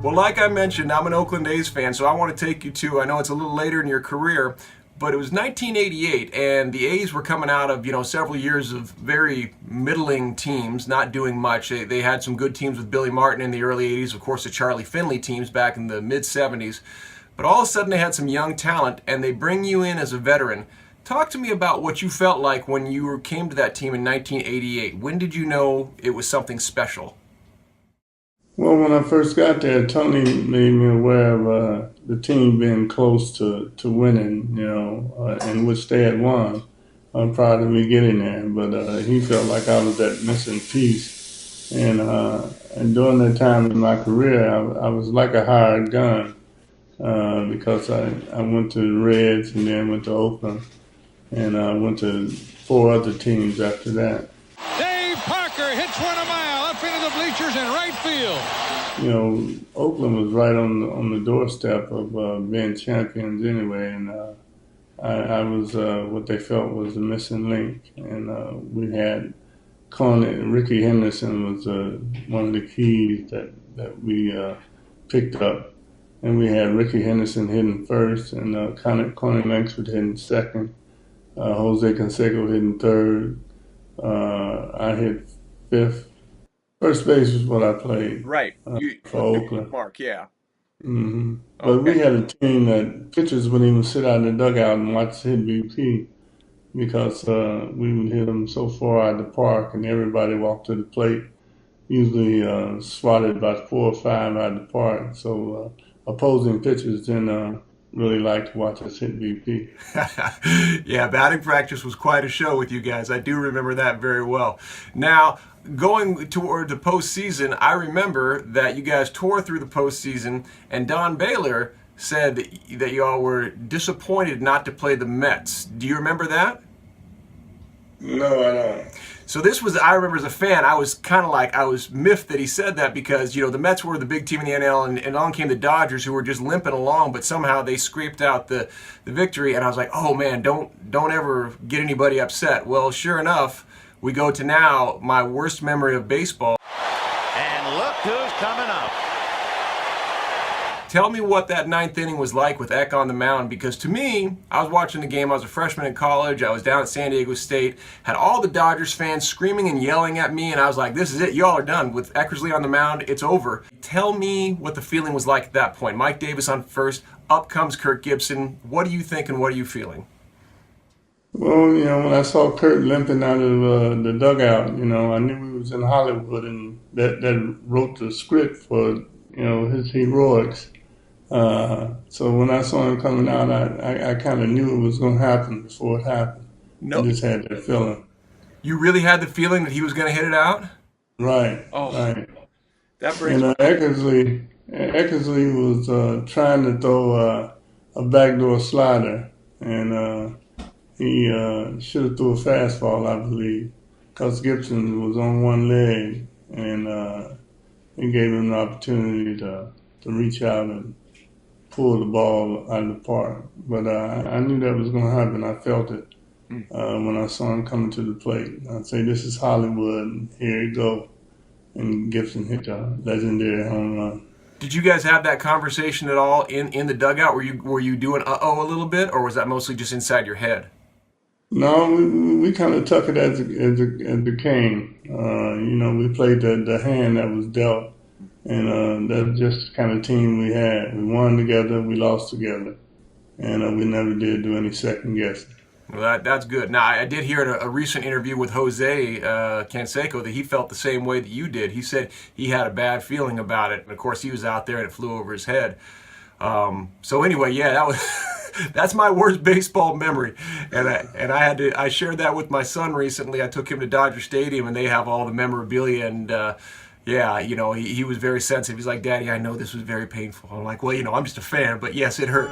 Well, like I mentioned, I'm an Oakland A's fan, so I want to take you to, I know it's a little later in your career, but it was 1988, and the A's were coming out of, several years of very middling teams, not doing much. They had some good teams with Billy Martin in the early 80s, of course, the Charlie Finley teams back in the mid 70s. But all of a sudden, they had some young talent, and they bring you in as a veteran. Talk to me about what you felt like when you came to that team in 1988. When did you know it was something special? Well, when I first got there, Tony made me aware of the team being close to winning, in which they had won prior to me getting there. But he felt like I was that missing piece. And during that time in my career, I was like a hired gun because I went to the Reds and then went to Oakland and I went to four other teams after that. Dave Parker hits one a mile up into the bleachers in right field. Oakland was right on the doorstep of being champions anyway, and I was what they felt was the missing link. And we had Ricky Henderson was one of the keys that we picked up, and we had Ricky Henderson hitting first, and Connie Langsford hitting second, Jose Canseco hitting third. I hit fifth. First base was what I played Right. for Oakland. Mark, yeah. But we had a team that pitchers wouldn't even sit out in the dugout and watch hit BP because we would hit them so far out of the park and everybody walked to the plate, usually swatted about 4 or 5 out of the park. So opposing pitchers didn't really like to watch us hit BP. Yeah, batting practice was quite a show with you guys. I do remember that very well. Now, going toward the postseason, I remember that you guys tore through the postseason, and Don Baylor said that you all were disappointed not to play the Mets. Do you remember that? No, I don't. So this was, I remember as a fan, I was kind of like, I was miffed that he said that because, the Mets were the big team in the NL, and on came the Dodgers, who were just limping along, but somehow they scraped out the victory, and I was like, oh man, don't ever get anybody upset. Well, sure enough, we go to now my worst memory of baseball. And look who's coming up. Tell me what that ninth inning was like with Eck on the mound, because to me, I was watching the game, I was a freshman in college, I was down at San Diego State, had all the Dodgers fans screaming and yelling at me, and I was like, this is it, y'all are done. With Eckersley on the mound, it's over. Tell me what the feeling was like at that point. Mike Davis on first, up comes Kirk Gibson. What do you think and what are you feeling? Well, when I saw Kurt limping out of the dugout, I knew he was in Hollywood and that wrote the script for, his heroics. So when I saw him coming out, I kind of knew it was going to happen before it happened. No. I just had that feeling. You really had the feeling that he was going to hit it out? Right, Oh, right. that brings And Eckersley was trying to throw a backdoor slider, and he should have threw a fastball, I believe, because Gibson was on one leg, and it gave him an opportunity to reach out and pull the ball out of the park. But I knew that was going to happen. I felt it when I saw him coming to the plate. I'd say, this is Hollywood, and here you go. And Gibson hit a legendary home run. Did you guys have that conversation at all in the dugout? Were you doing uh-oh a little bit, or was that mostly just inside your head? No, we kind of took it as it came. We played the hand that was dealt, and that's just the kind of team we had. We won together, we lost together, and we never did do any second guessing. Well, that's good. Now, I did hear in a recent interview with Jose Canseco that he felt the same way that you did. He said he had a bad feeling about it, and of course he was out there and it flew over his head. So anyway, yeah, that was that's my worst baseball memory, and I shared that with my son recently. I took him to Dodger Stadium, and they have all the memorabilia, and yeah, he was very sensitive. He's like, Daddy, I know this was very painful. I'm like, well, I'm just a fan, but yes, it hurt.